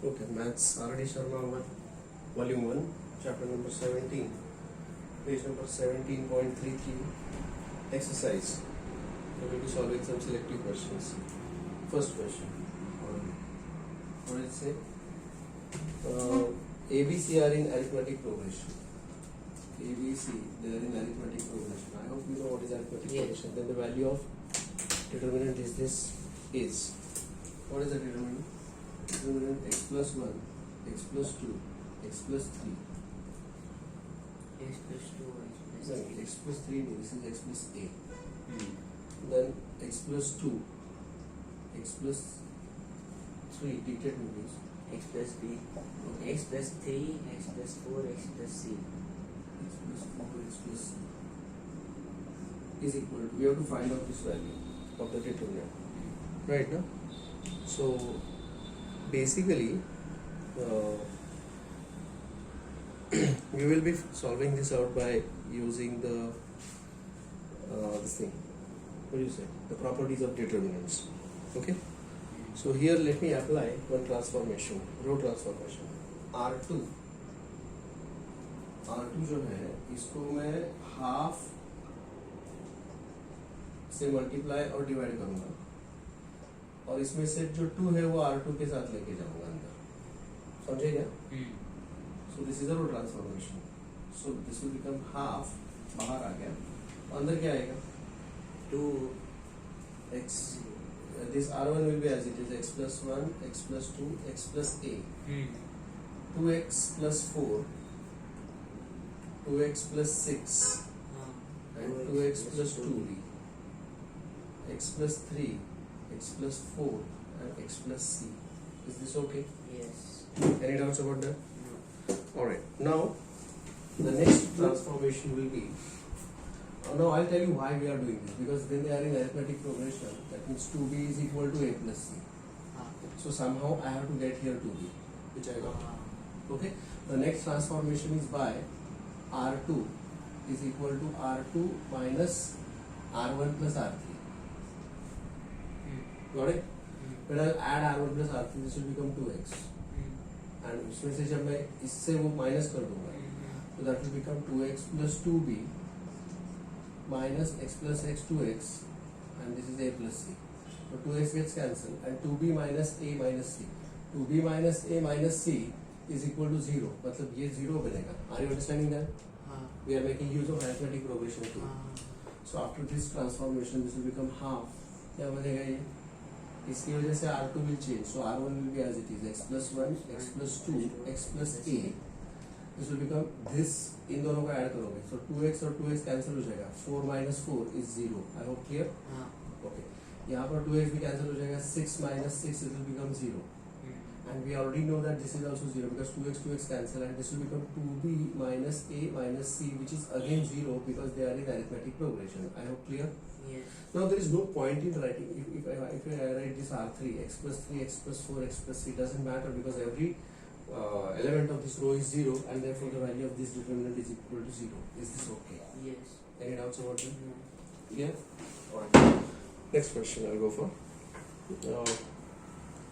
Okay, Maths, R.D. Sharma, Volume 1, Chapter number 17, page number 17.33, exercise. We will be solving some selective questions. First question. What does it say? ABC are in arithmetic progression. ABC, they are in arithmetic progression. I hope you know what is arithmetic progression. Then the value of determinant is this is. What is the determinant? Determinant x plus 1, x plus 2, x plus 3. X plus 2, x No, plus 3. x plus 3 means this is x plus a. Then x plus 2, x plus 3 determinant means X plus b, x plus 3, x plus 4, x plus c. x plus 4, x plus c is equal to, we have to find out this value of the determinant. Right now? So basically we will be solving this out by using the this thing, what do you say, the properties of determinants. Okay, so here let me apply one transformation, row transformation. R2 जो है इसको मैं half से multiply और divide करूंगा और इसमें से जो 2 है वो R2 के साथ लेके जाऊंगा अंदर, समझे क्या? So this is a row transformation. So this will become half, बाहर आ गया, अंदर क्या आएगा? 2x, this R1 will be as it is, x plus 1, x plus 2, x plus a. 2x plus 4, 2x plus 6, and 2x plus 2b, x plus 3, x plus 4, and x plus c. Is this okay? Yes. Any doubts about that? No. Alright, now the next transformation will be, now I'll tell you why we are doing this, because when they are in arithmetic progression, that means 2b is equal to a plus c. So somehow I have to get here 2b, which I got. Okay, the next transformation is by R2 is equal to R2 minus R1 plus R3. Got it? When I'll add R1 plus R3, this will become 2x. And इसमें से जब मैं इससे वो minus कर दूंगा, so that will become 2x plus 2b minus x plus x 2x, and this is a plus c. So 2x gets cancelled and 2b minus a minus c. 2b minus a minus c is equal to 0. मतलब ये 0 बनेगा. Are you understanding that? We are making use of arithmetic progression too. So after this transformation, this will become half. क्या बनेगा ये? इसकी वजह से R2 will change. So R1 will be as it is, x plus 1, x plus 2, x plus a. This will become this, इन दोनों को add करोगे. So 2x और 2x कैंसिल हो जाएगा. 4 minus 4 is 0. I hope clear? Okay. यहाँ पर 2x भी cancel हो जाएगा. 6 minus 6 it will become 0. And we already know that this is also 0 because 2x cancel, and this will become 2b minus a minus c, which is again 0 because they are in arithmetic progression. I hope clear? Yes. Now there is no point in writing, if I write this R3, x plus 3, x plus 4, x plus c, doesn't matter because every element of this row is 0 and therefore the value of this determinant is equal to 0. Is this okay? Yes. Any doubts about it? No. Yeah? Alright. Next question I'll go for.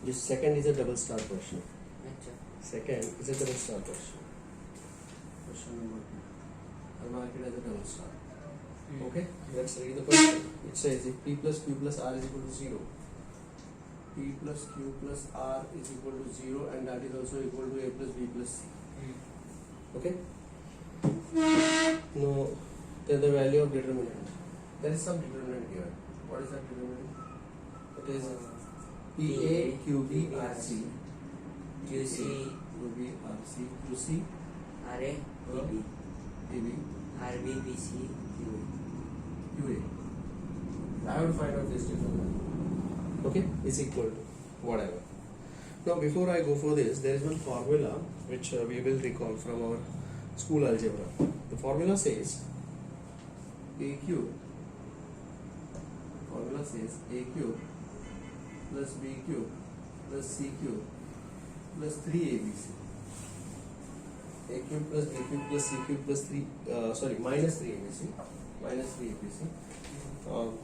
This second is a double star question. अच्छा. Second is a double star question. Question number 2. I'll mark it as a double star. Okay, let's read the question. It says if p plus q plus r is equal to 0, p plus q plus r is equal to 0, and that is also equal to a plus b plus c. Okay? Now, then the value of determinant. There is some determinant here. What is that determinant? It is PA, QB, RC, QC, QB, RC, QC, RA, PB, PB, RB, BC, QA. QA. I have to find out this determinant. Okay, is equal to whatever. Now, before I go for this, there is one formula which we will recall from our school algebra. The formula says AQ. Formula says AQ plus BQ plus CQ plus 3ABC. AQ plus BQ plus CQ plus 3, minus 3ABC. Minus 3ABC.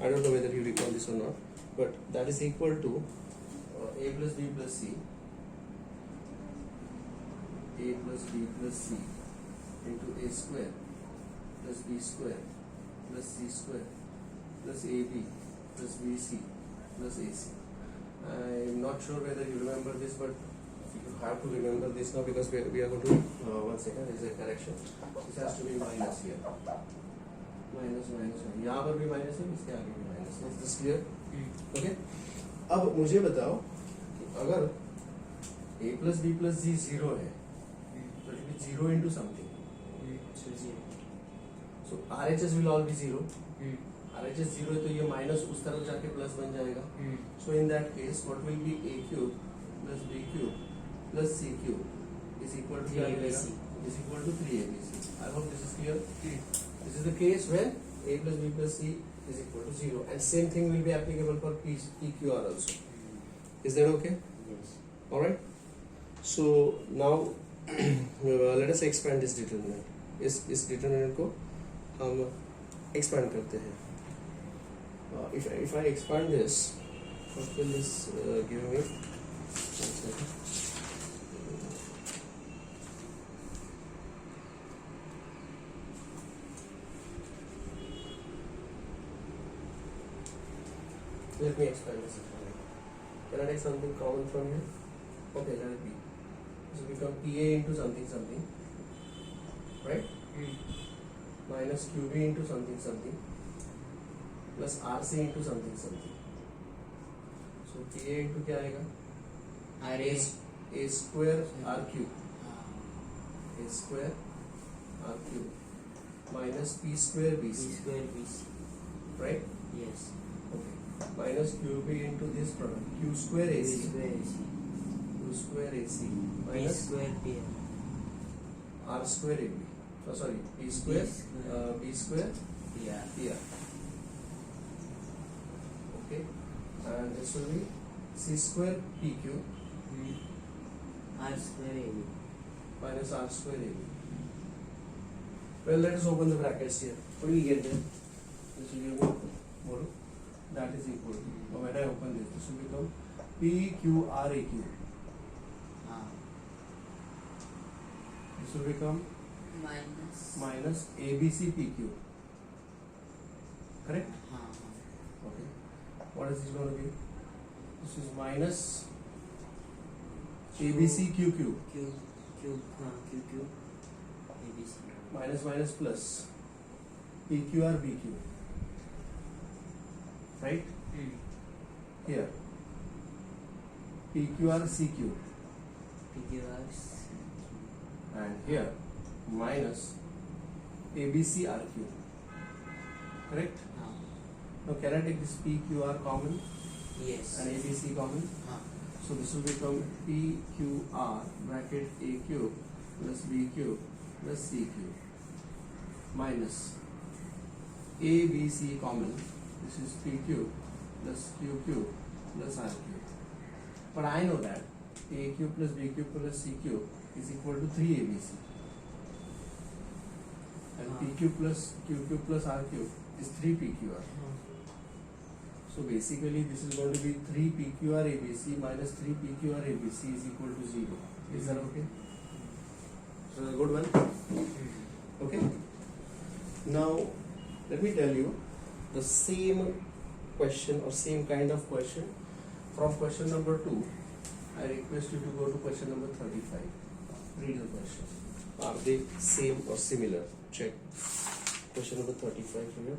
I don't know whether you recall this or not, but that is equal to a plus b plus c a plus b plus c into a square plus b square plus c square plus ab plus bc plus ac. I'm not sure whether you remember this, but you have to remember this now because we are going to, one second, there is a correction. This has to be minus here. Minus यहाँ पर भी minus है, इसके आगे भी minus है. Is this clear? Okay? अब मुझे बताओ कि अगर a plus b plus c 0 है तो it will be 0 into something. So 0. So RHS will all be 0. RHS 0 है तो ये माइनस उस तरफ जाके प्लस बन जाएगा. So in that case what will be a cube plus b cube plus c cube is equal to क्या मिलेगा? Is equal to 3abc. I hope this is clear. This is the case when a plus b plus c is equal to 0, and same thing will be applicable for PQR also. Is that okay? Yes. All right. So now let us expand this determinant. इस determinant को हम expand करते हैं. If I expand this, what will this give me? One second. Let me expand this. Can I take something common from here? Okay, let it be. This will become PA into something something, right? Minus QB into something something plus RC into something something. So PA into क्या आएगा? A square R cube. A square R cube minus P square BC. Right? Yes. Okay. Minus QB into this product. Q square AC. Q square AC. B Minus square P. R square AB. Oh, sorry. P square. B square. Yeah. Here. Okay. And this will be C square PQ R square AB. minus R square AB. Well, let us open the brackets here. What do we get there? This will be more. That is equal to. Now when I open this will become PQRAQ. This will become minus ABCPQ. Correct? Okay. What is this going to be? This is minus ABCQQ. QQ. ABC. Minus minus plus PQRBQ. Right? Here. PQRCQ. PQR. And here minus ABCRQ. Correct? Now can I take this PQR common Yes. and ABC common? So this will become PQR bracket A cube plus B cube plus C cube minus ABC common. This is P cube plus Q cube plus R cube. But I know that A cube plus B cube plus C cube is equal to 3ABC. And P cube plus Q cube plus R cube is 3PQR. So basically this is going to be 3PQR ABC minus 3PQR ABC is equal to 0. Is that okay? So a good one? Okay. Now let me tell you the same question or same kind of question from question number 2. I request you to go to question number 35. Read the question. Are they same or similar? Check. Question number 35 here.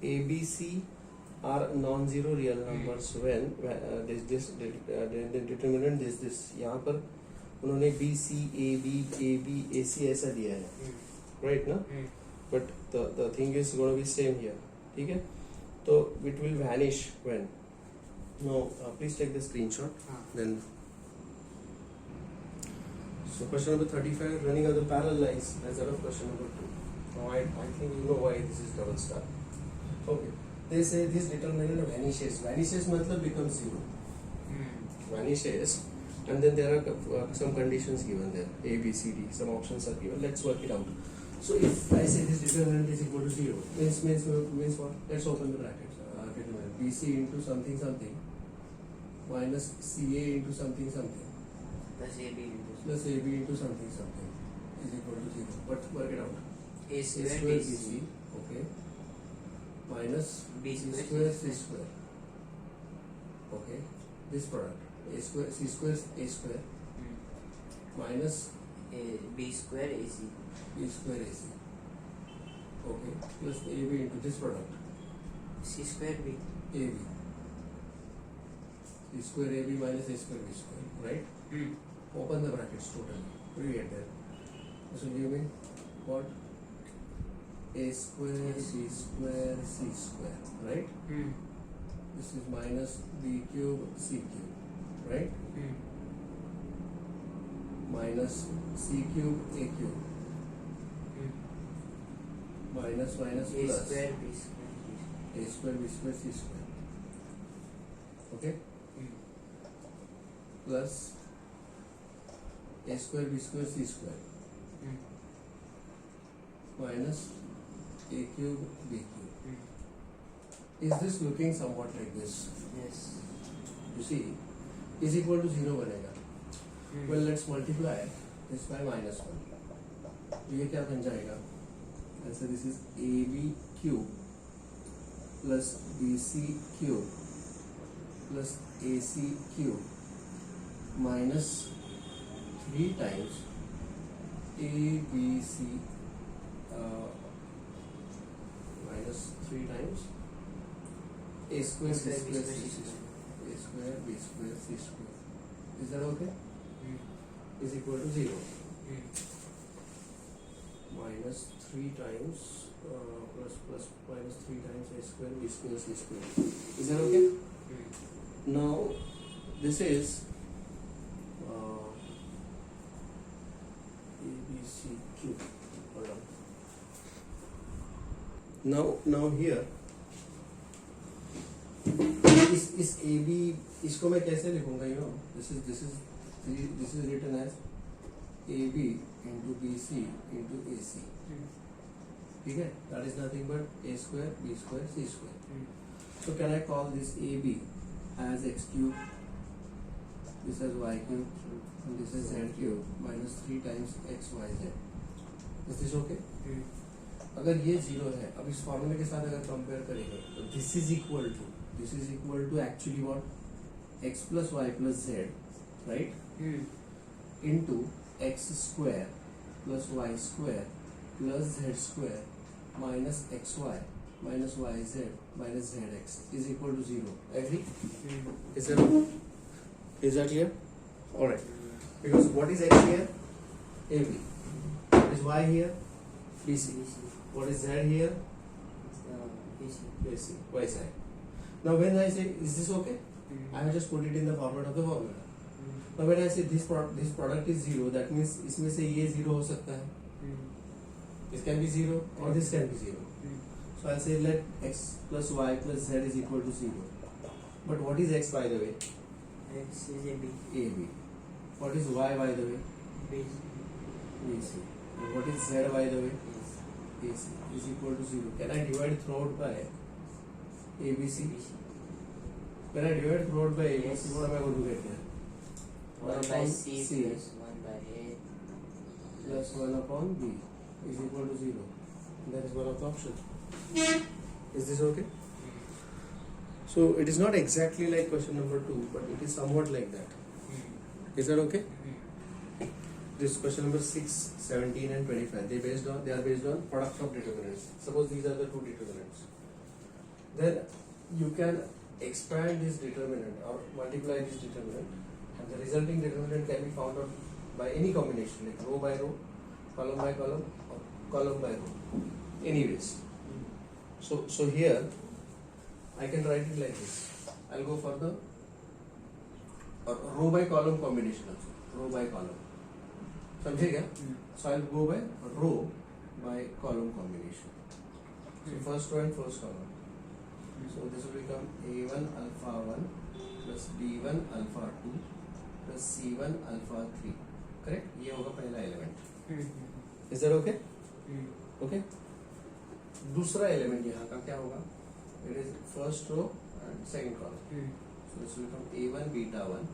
ABC are non-zero real numbers when this determinant this यहाँ पर उन्होंने BC AB AB AC ऐसा दिया है, right ना? But the thing is going to be same here, ठीक है? तो it will vanish when? No, please take the screenshot. Then. So question number 35, running other parallel lines as that of question number 2. Now I think you know why this is double star. Okay. They say this determinant vanishes. Vanishes matlab becomes 0. Vanishes, and then there are some conditions given there. A, B, C, D. Some options are given. Let's work it out. So if I say this determinant is equal to 0, means what? Let's open the brackets. BC into something something minus CA into something something plus AB into plus AB into something something is equal to 0. But work it out. A A square square BC BC, okay, minus B C square square C C square. Okay, this product A square C square A square minus A B square AC B square AC. Okay, plus AB into this product C square B. AB. C square AB minus A square B square, right? Open the brackets totally. What do you get there? This will give me what? A square B square C square, right? This is minus B cube C cube, right? Minus C cube A cube minus minus A plus square B square A square B square C square, okay, plus A square B square C square minus A cube B cube. Is this looking somewhat like this? Yes. You see, is equal to 0 बनेगा. Well, let's multiply this by minus 1. ये क्या बन जाएगा? Let's say this is AB cube plus BC cube plus AC cube minus 3 times ABC minus 3 times A square B square C square. A square B square C square. Is that okay? Is equal to 0. Minus 3 times plus minus 3 times A square B square C square. Is that okay? Now this is ABC cube. Hold on. Now here इस AB इसको मैं कैसे लिखूंगा? You know, this is written as AB into BC into AC. ठीक है? That is nothing but A square B square C square. So can I call this AB as x cube, this as y cube, and this is z cube minus 3 times x y z. Is this okay? अगर ये 0 है, अब इस फॉर्मूले के साथ अगर compare करेंगे तो this is equal to actually what? X plus y plus z, right? Into x square plus y square plus z square minus xy minus yz minus zx is equal to 0. Agree? Is that clear? Alright. Because what is x here? AB. What is y here? BC. What is z here? AC. Y side. Now when I say, is this okay? I have just put it in the format of the formula. Now when I say this product is 0, that means इसमें से ये 0 हो सकता है. This can be 0 or this can be 0. So I'll say let x plus y plus z is equal to 0. But what is x by the way? X is AB. AB. What is y by the way? BC. And what is z by the way? AC is equal to 0. Can I divide throughout by ABC? When I divide throughout by ABC, Yes. what am I going to get here? 1 by C plus 1 by A plus 1 upon B is equal to 0. That is one of the options. Is this okay? So it is not exactly like question number 2, but it is somewhat like that. Is that okay? This question number 6, 17 and 25. They are based on product of determinants. Suppose these are the two determinants. Then you can expand this determinant or multiply this determinant, and the resulting determinant can be found out by any combination, like row by row, column by column, or column by row. Anyways, so here I can write it like this. I'll go for the row by column combination also. Row by column. समझे क्या? So I'll go by row by column combination. So first row and first column. So this will become A1 alpha 1 plus B1 alpha 2 plus C1 alpha 3. Correct? ये होगा पहला element. Is that okay? Okay. दूसरा element यहाँ का क्या होगा? It is first row and second column. So this will become A1 beta 1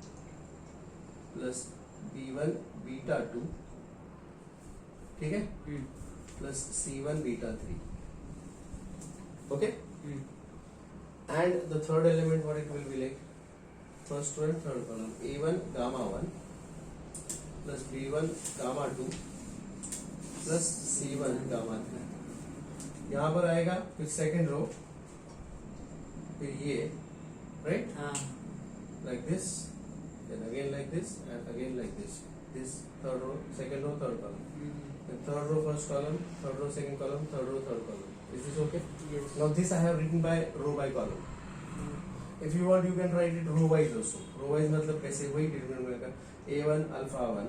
plus B1 beta 2, ठीक है, plus C1 beta 3. Okay, and the third element what it will be like, first one third column, A1 gamma 1 plus B1 gamma 2 plus C1 gamma 3. यहाँ पर आएगा फिर second row, फिर ये, right, like this, then again like this and again like this. This third row, second row, third column. Then third row, first column, third row, second column, third row, third column. Is this okay? Yes. Now this I have written by row by column. If you want, you can write it row wise also. Row wise मतलब कैसे, वही determinant का A1 alpha 1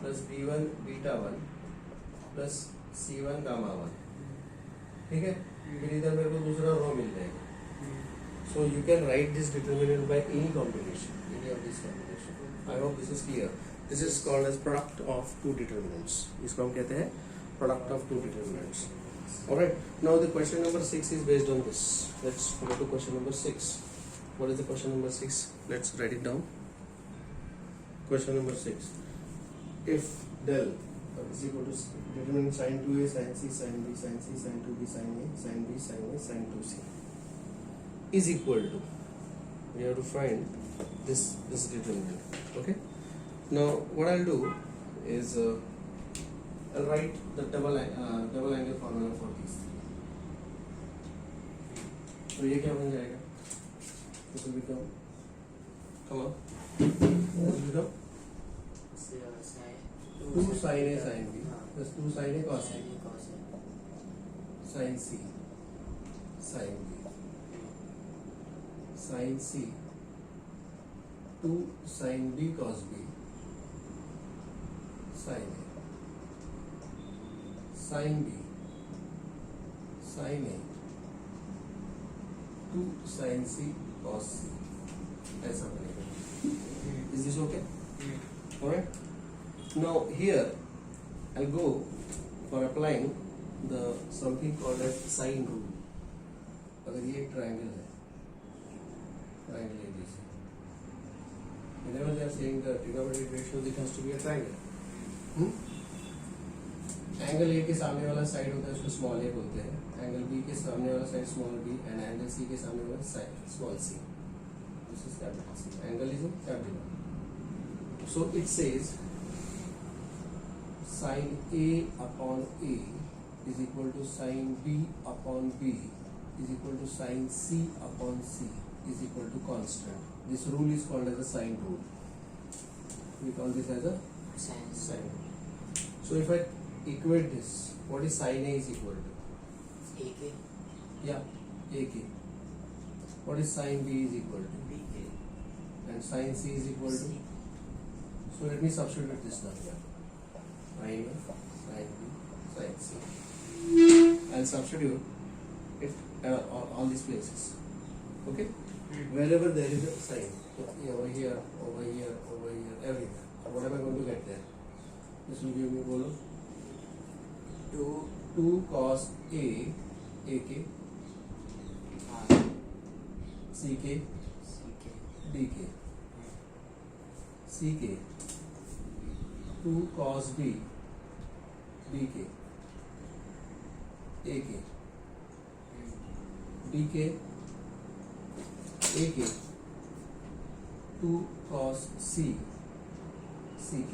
plus B1 beta 1 plus C1 gamma 1. ठीक है, फिर इधर मेरे को दूसरा रो मिल जाएगा. So you can write this determinant by any combination, any of this combination. I hope this is clear. This is called as product of two determinants. इसको हम कहते हैं product of two determinants. Alright. Now the question number 6 is based on this. Let's go to question number 6. What is the question number 6? Let's write it down. Question number 6. If del is equal to determinant sin 2a, sin c, sin b, sin c, sin 2b, sin a, sin b, sin a, sin 2c is equal to, we have to find this determinant. Okay. Now what I'll do is I'll write the double angle formula for these. तो ये क्या बन जाएगा? This will become, come on, this will become 2 sin a sin b plus 2 sin a cos a sin c sin b sin c 2 sin b cos b sin a sin b sin a 2 sin c cos c, ऐसा बनेगा. Is this okay? Alright. Now here I'll go for applying the something called as sine rule. अगर ये एक triangle है, triangle ABC, whenever they are saying the trigonometric ratio, it has to be a triangle. Angle A के सामने वाला side होता है उसको स्मॉल ए बोलते हैं, एंगल बी के सामने वाला side small B, and angle C के सामने वाला side small C. This is capital C. Angle is capital. So it says sin A upon A is equal to sin B upon B is equal to sin C upon C is equal to constant. This rule is called as a sine rule. We call this as a sine rule. So if I equate this, what is sin A is equal to? AK. Yeah, AK. What is sin B is equal to? BK. And sin C is equal to? So let me substitute this now here. Sin A, sin B, sin C. I'll substitute it all these places. Okay? Wherever there is a sign. So over here, over here, over here, everywhere. So what am I going to get there? This will give me bolo 2 cos A, AK, CK, DK, CK, 2 cos B, BK, AK, BK, AK, 2 cos C, CK.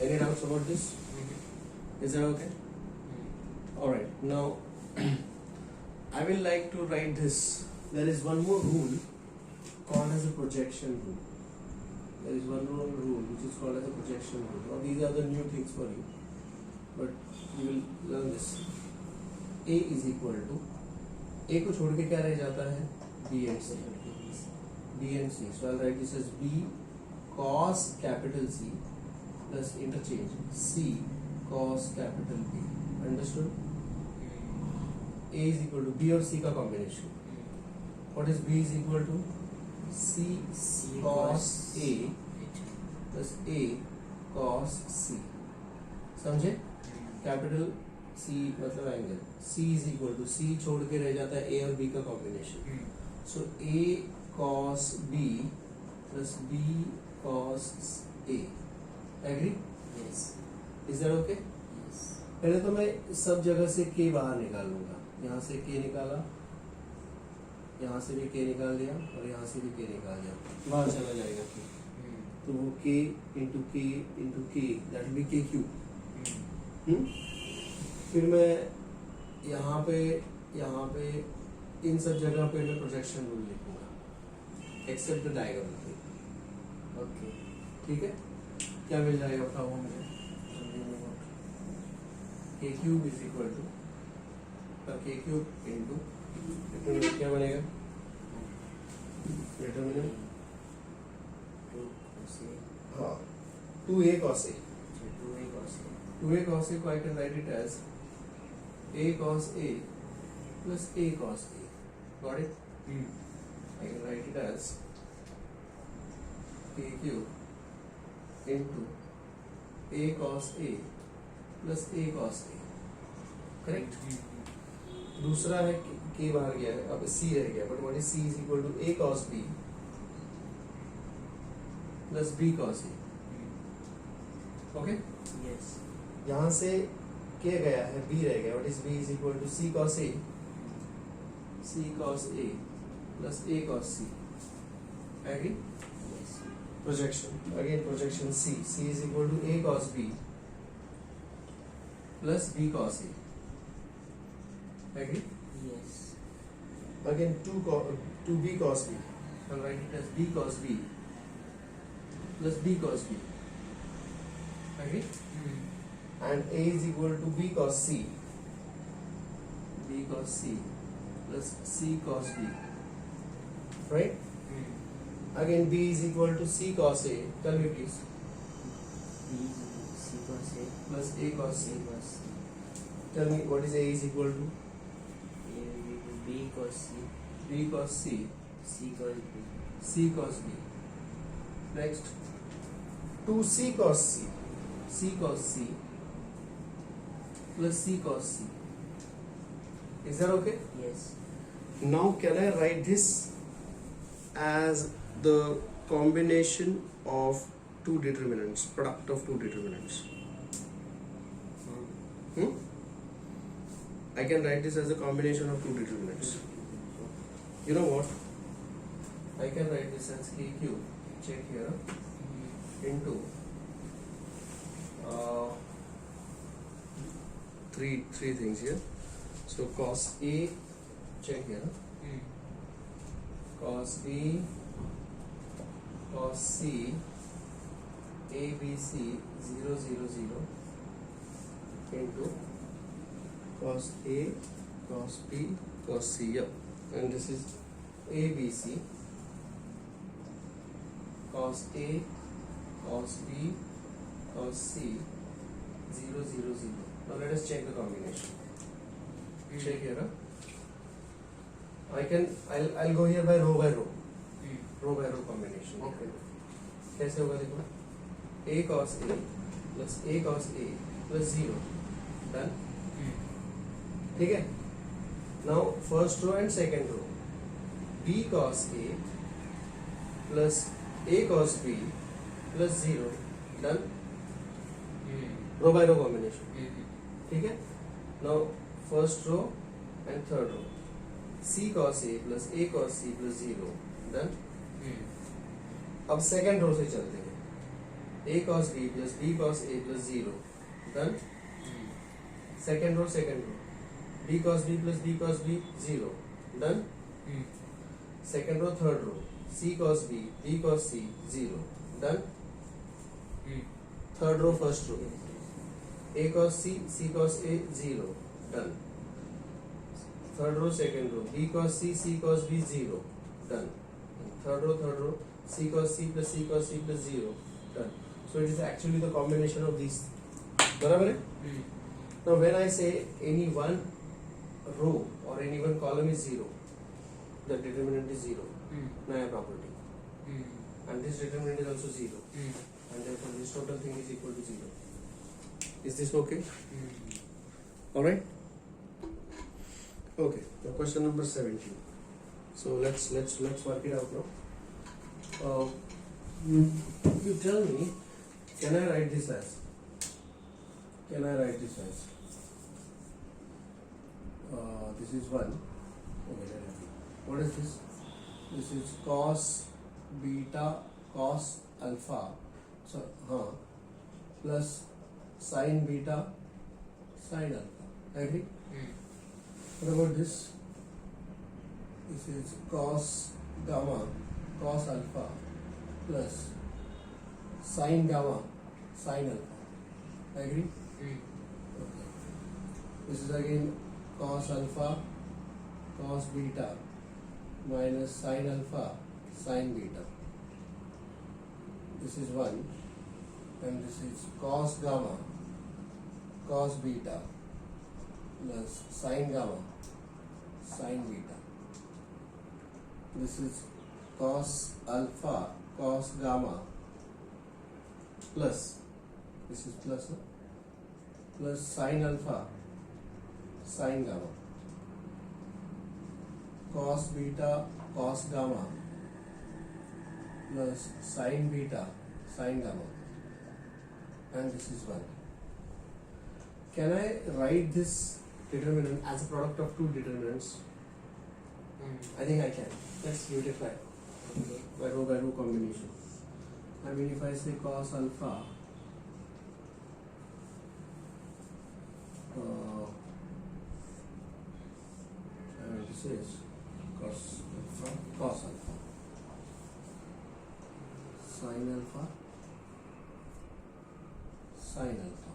Any doubts about this? Is that okay? Alright, now I will like to write this. There is one more rule called as a projection rule. There is one more rule which is called as a projection rule. Now these are the new things for you, but you will learn this. A is equal to, A को छोड़ के क्या रह जाता है? B and C. B and C. So I'll write this as B cos capital C plus interchange C cos capital B. Understood? A is equal to B और C का combination. What is B is equal to? C cos A plus A cos C. समझे? Capital C मतलब angle. C is equal to, C छोड़ के रह जाता है A और B का combination. So A cos B plus b cos a. Agree? Yes. Is that okay? Yes. पहले तो मैं सब जगह से k बाहर निकाल लूंगा. यहाँ से k निकाला, यहाँ से भी k निकाल दिया और यहाँ से भी k निकाल दिया. बाहर चला जाएगा k. तो वो k into k that will be k cube. फिर मैं यहाँ पे इन सब जगह पे मैं प्रोजेक्शन रूल लिखूंगा एक्सेप्ट द डायगोनल. Okay. ठीक है? क्या मिल जाएगा बताओ मुझे. k cube is equal to k cube into क्या बनेगा डिटरमिनेंट. हाँ 2a cos a. 2a cos a को I can write it as a cos a plus a cos a. Got it? I can write it as k cube into a cos a plus a cos a. Correct? दूसरा है k बाहर गया है, अब c रह गया. But what is c is equal to a cos b plus b cos a. Okay? Yes. यहाँ से k गया है, b रह गया. What is b is equal to c cos a plus a cos c. Agree? Yes. Projection. Again projection c. c is equal to a cos b plus b cos a. Agree? Yes. Again 2b cos b. I'll write it as b cos b plus b cos b. Agree? And a is equal to b cos c. b cos c plus c cos b. Right? Again b is equal to c cos a. Tell me please. B is C cos A Plus a cos C c. cos C. Tell me what is a is equal to A will be B cos C b cos c C cos B. c cos b. Next 2c cos c. c cos c plus c cos c. Is that okay? Yes. Now can I write this as the combination of two determinants, product of two determinants? I can write this as a combination of two determinants. You know what? I can write this as k cube, check here, into three things here. So cos a, check here, cos b, cos c, a b c 0 0 0 into cos a, cos b, cos c. Yep. And this is a b c, cos a, cos b, cos c 0 0 0. Now let us check the combination. Check here. I'll go here by row row combination. Okay. कैसे होगा देखो, a cos a plus a cos a plus 0. Done. ठीक है. Now first row and second row, b cos a plus a cos b plus 0. Done. Row by row combination. ठीक है. Now first row and third row, c cos a plus a cos c plus 0. Done. अब second row से चलते हैं, a cos b plus b cos a plus 0. Done. Second row, b cos b plus b cos b 0. Done. Second row, third row, c cos b, b cos c 0. Done. Third row, first row, a cos c, c cos a 0. Done. Third row, second row, b cos c, c cos b 0. Done. Third row, c cos c plus c cos c plus 0. Done. So it is actually the combination of these. बराबर है? Now when I say any one row or any one column is 0, the determinant is 0. नया property. And this determinant is also 0. And therefore this total thing is equal to 0. Is this okay? Alright? Okay, now question number 17. So let's work it out now. You tell me, can I write this as? This is 1. Okay, let it be. What is this? This is cos beta cos alpha. So, plus sin beta sin alpha. Agree? What about this? This is cos gamma cos alpha plus sin gamma sin alpha. Agree? Okay. This is again cos alpha cos beta minus sin alpha sin beta. This is 1, and this is cos gamma cos beta plus sin gamma sin beta. This is cos alpha cos gamma plus, this is plus, plus sin alpha sin gamma cos beta cos gamma plus sin beta sin gamma, and this is 1. Can I write this determinant as a product of two determinants? I think I can. Let's beautify by row combination. I mean, if I say cos alpha this is cos alpha sin alpha sin alpha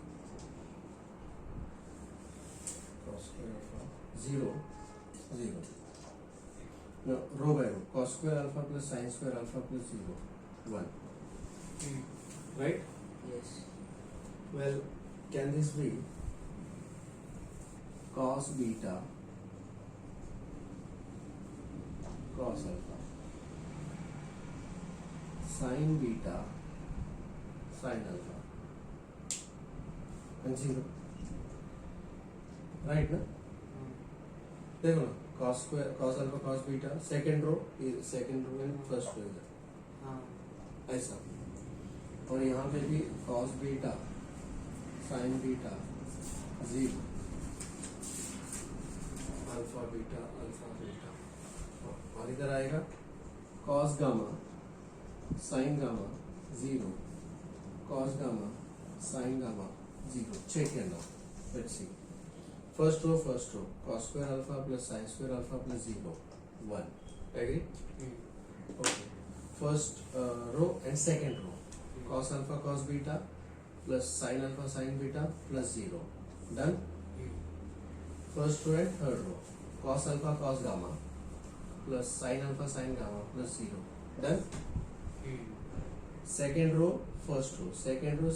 cos square alpha 0 0. No, row by row. Cos square alpha plus sin square alpha plus 0 1. Right? Yes. Well, can this be cos beta cos alpha sin beta sin alpha and 0? Right, no? देखो ना, cos square cos alpha cos beta second row and first row इधर ऐसा, और यहाँ पे भी cos beta sin beta 0 alpha beta और इधर आएगा cos gamma sin gamma 0 cos gamma sin gamma 0. Check it now. Let's see. First row cos square alpha plus sin square alpha plus 0 1. Agree? Okay. First row and second row cos alpha cos beta plus sin alpha sin beta plus 0. Done? First row and third row cos alpha cos gamma plus sin alpha sin gamma plus 0. Done? Second row first row second row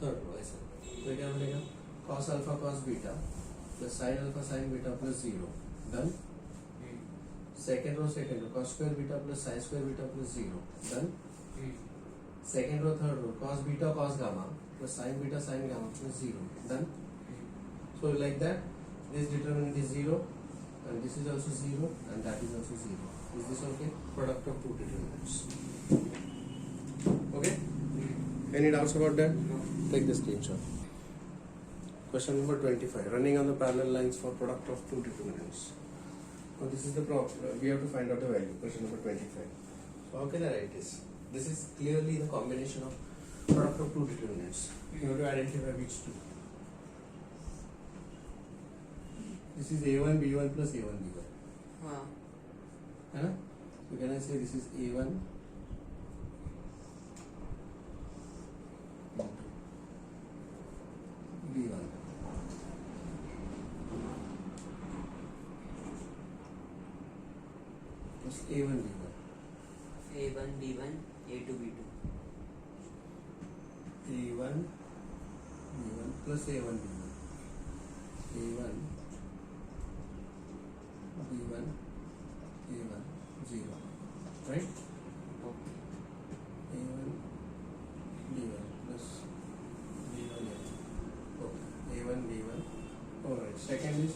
third row ऐसा. तो क्या बनेगा cos alpha cos beta plus sin alpha sin beta plus 0. Done? Second row cos square beta plus sin square beta plus 0. Done? Second row third row cos beta cos gamma plus sin beta sin gamma plus 0. Done? So like that, this determinant is 0 and this is also 0 and that is also 0. Is this okay? Product of two determinants. Okay? Any doubts about that? No. Take the screenshot. Question number 25. Running on the parallel lines for product of two determinants. Now this is the problem. We have to find out the value. Question number 25. So how can I write this? This is clearly the combination of product of two determinants. You have to identify which two. This is A1 B1 plus A1 B1. Right? So can I say this is A1 B1 plus A1 B1. A1 B1 A2 B2. A1 B1 plus A1 B1. A1 B1 A1 0. Right? Okay. A1 B1 plus B1 A1. Okay. A1 B1. Alright. Second is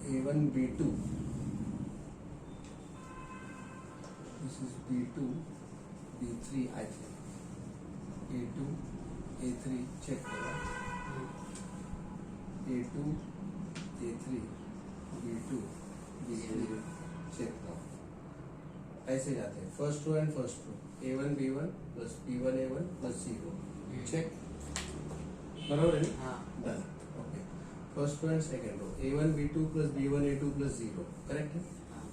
A1 B2 This is B2, B3 I think. A2, A3 check करो. A2, A3, B2, B3 check करो. ऐसे जाते हैं first row and first row. A1 B1 plus B1 A1 plus 0. Check. बराबर है ना? हाँ. Done. Okay. First row and second row. A1 B2 plus B1 A2 plus 0. Correct है? हाँ.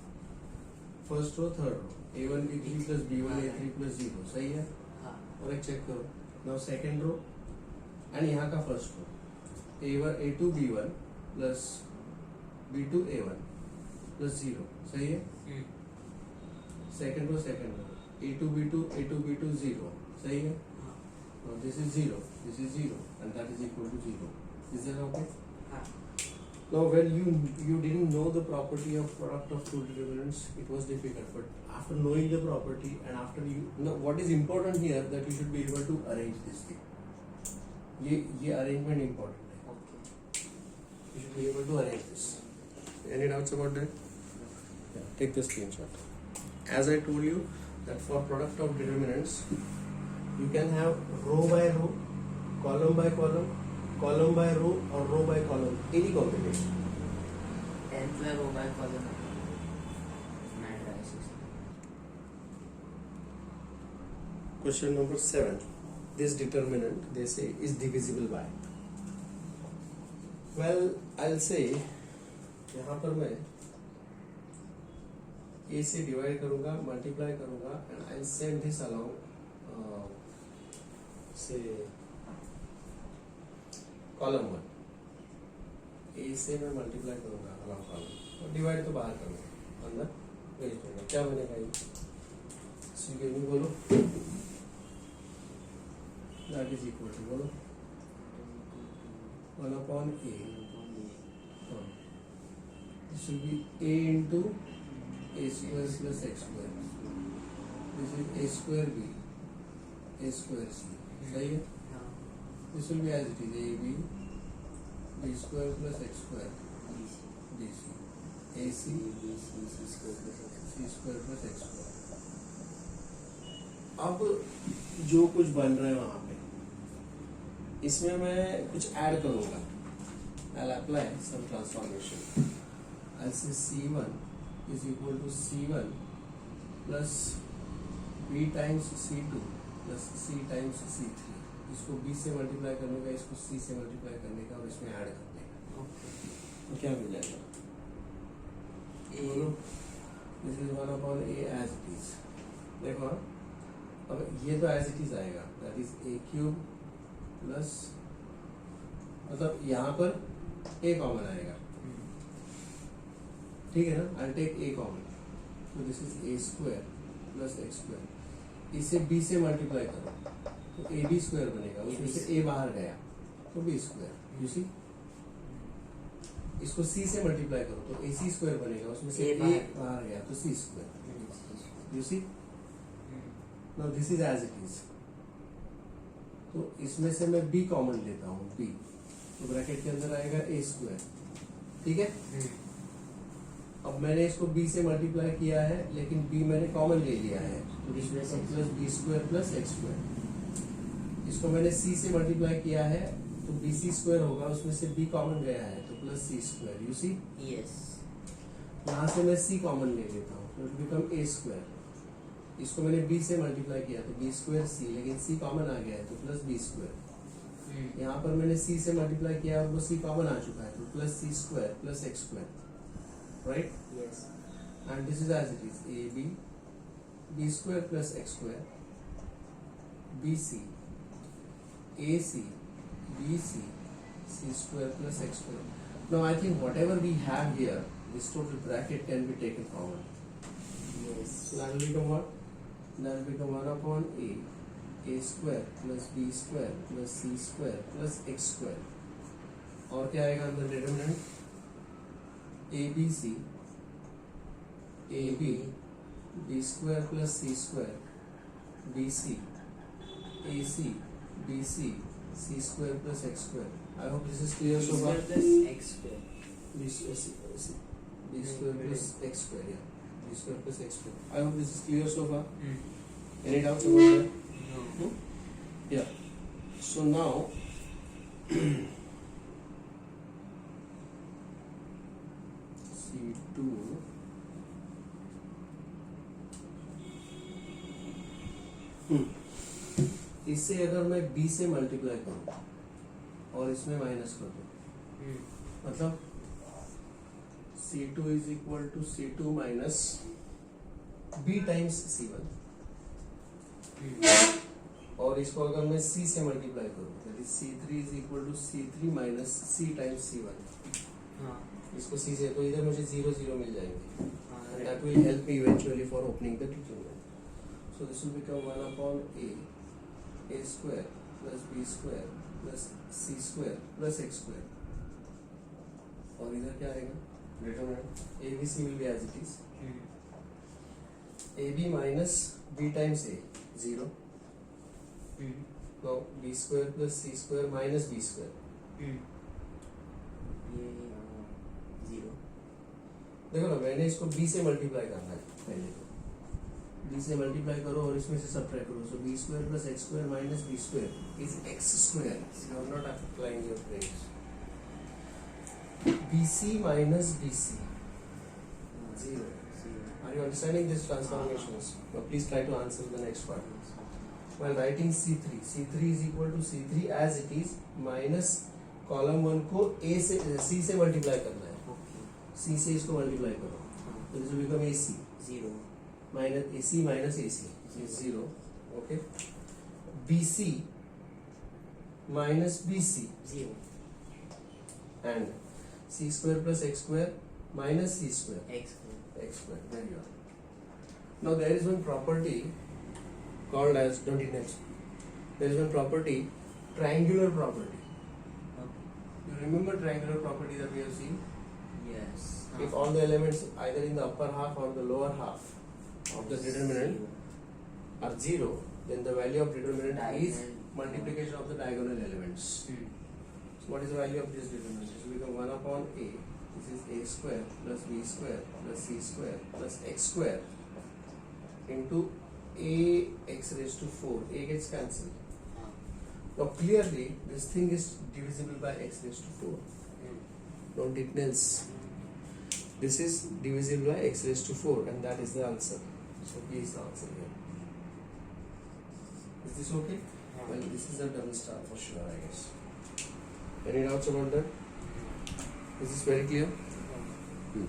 First row, third row. A1 B3 plus B1 A3 plus 0. सही है? हाँ. और एक चेक करो. Now second row and यहाँ का first row. A1 A2 B1 plus B2 A1 plus 0. सही है? Second row, second row. A2 B2 A2 B2 0. सही है? हाँ. Now this is 0. This is 0 and that is equal to 0. Is that okay? हाँ. Now, when you didn't know the property of product of two determinants, it was difficult. But after knowing the property and after what is important here that you should be able to arrange this thing. ये arrangement important है. Okay. You should be able to arrange this. Any doubts about that? Yeah. Take the screenshot. As I told you that for product of determinants, you can have row by row, column by column, column by row or row by column, any combination. 10th में row by column matrices. Question number 7. This determinant they say is divisible by. Well, I'll say यहाँ पर मैं A से divide करूँगा, multiply करूँगा and I'll send this along say column 1. A से मैं multiply करूँगा along column और divide तो बाहर करूँगा, अंदर भेज दूँगा. क्या बनेगा ये? सीधे में बोलो. That is equal to बोलो 1 upon A. This will be A into A square plus X square. This is A square B, A square C. सही है? हाँ. This will be as it is AB, B square plus X square, BC, AC, C square plus X. C square plus X square. अब जो कुछ बन रहा है वहाँ पे, इसमें मैं कुछ ऐड करूँगा. I'll apply some transformation. I'll say C1 is equal to C1 plus B times C2 plus C times C3. इसको B से मल्टीप्लाई करने का, इसको C से मल्टीप्लाई करने का और इसमें ऐड करने का. तो क्या मिल जाएगा? बोलो. This is 1 upon A as it is. देखो अब ये तो as it is आएगा. That is A cube plus मतलब यहाँ पर A कॉमन आएगा. ठीक है ना? I'll take A common. So this is A square plus X square. इसे B से मल्टीप्लाई करो तो AB स्क्वायर बनेगा. उसमें से A बाहर गया तो B स्क्वायर. You see? इसको C से मल्टीप्लाई करो तो AC स्क्वायर बनेगा. उसमें से A बाहर गया तो C square. You see? Now this is as it is. तो इसमें से मैं B कॉमन लेता हूँ. B तो ब्रैकेट के अंदर आएगा A स्क्वायर. ठीक है? अब मैंने इसको B से मल्टीप्लाई किया है लेकिन B मैंने कॉमन ले लिया है तो plus B square plus X square. इसको मैंने C से मल्टीप्लाई किया है तो BC स्क्वायर होगा. उसमें से B कॉमन गया है तो प्लस C स्क्वायर. You see? Yes. यहाँ से मैं C कॉमन ले लेता हूँ तो इट बिकम A स्क्वायर. इसको मैंने B से मल्टीप्लाई किया तो B स्क्वायर C, लेकिन C कॉमन आ गया है तो प्लस B स्क्वायर. यहाँ पर मैंने C से मल्टीप्लाई किया और वो C कॉमन आ चुका है तो plus C square plus X square. Right? Yes. And this is as it is. AB, B square plus X square, BC, AC, BC, C square plus X square. Now I think whatever we have here, this total bracket can be taken common. Yes. So that will become what? That will become 1 upon A square plus B square plus C square plus X square. और क्या आएगा अंदर determinant? ABC, AB, B square plus C square, BC, AC, BC, C square plus X square. I hope this is clear so far. B square plus X square. B square plus X square, yeah. B b square plus x square. I hope this is clear so far. Mm. Any doubts about that? No. Yeah. So now C2 इससे अगर मैं b से multiply करूं और इसमें minus कर दूं, Mm. मतलब C2 is equal to C2 minus b times C1, Mm. और इसको अगर मैं c से मल्टीप्लाई करूं, that is C3 is equal to C3 minus c times C1. हाँ. इसको c से, तो इधर मुझे 0 0 मिल जाएंगे, हाँ, and right. that will help me eventually for opening the determinant. So this will become 1 upon a square plus b square plus c square plus x square. और इधर क्या आएगा? Determinant ABC will be as it is. Mm. AB minus b times a 0. Mm. Now b square plus c square minus b square. Mm. ये 0. देखो ना, मैंने इसको b से मल्टीप्लाई करना है पहले, तो b से मल्टीप्लाई करो और इसमें से सब्ट्रैक्ट करो. सो b square plus x square minus b square is x square. You are not applying your brains. BC minus BC 0. Are you understanding these transformations? Now please try to answer the next part. While writing C3, C3 is equal to C3 as it is minus column 1 को A से C से multiply करना है. Okay. C से इसको multiply करो, तो this will become AC 0. minus AC minus AC is 0. Okay. BC minus BC 0. and C square plus x square minus C square. X square. X square. There you are. Now there is one property called as, don't it next. There is one property, triangular property. Okay. You remember triangular property that we have seen? Yes. If all the elements either in the upper half or the lower half of the determinant 0. are 0, then the value of determinant is Diagonal. multiplication of the diagonal elements. Mm. So what is the value of this determinant? This will become 1 upon a. This is a square plus b square plus c square plus x square into a x raised to 4. A gets cancelled. हाँ. Now clearly this thing is divisible by x raised to 4. Mm. Don't it Nils? This is divisible by x raised to 4 and that is the answer. So B is the answer here. Is this okay? हाँ. Well, this is a double star for sure, I guess. Any doubts about that? Is this very clear? हाँ. Hmm.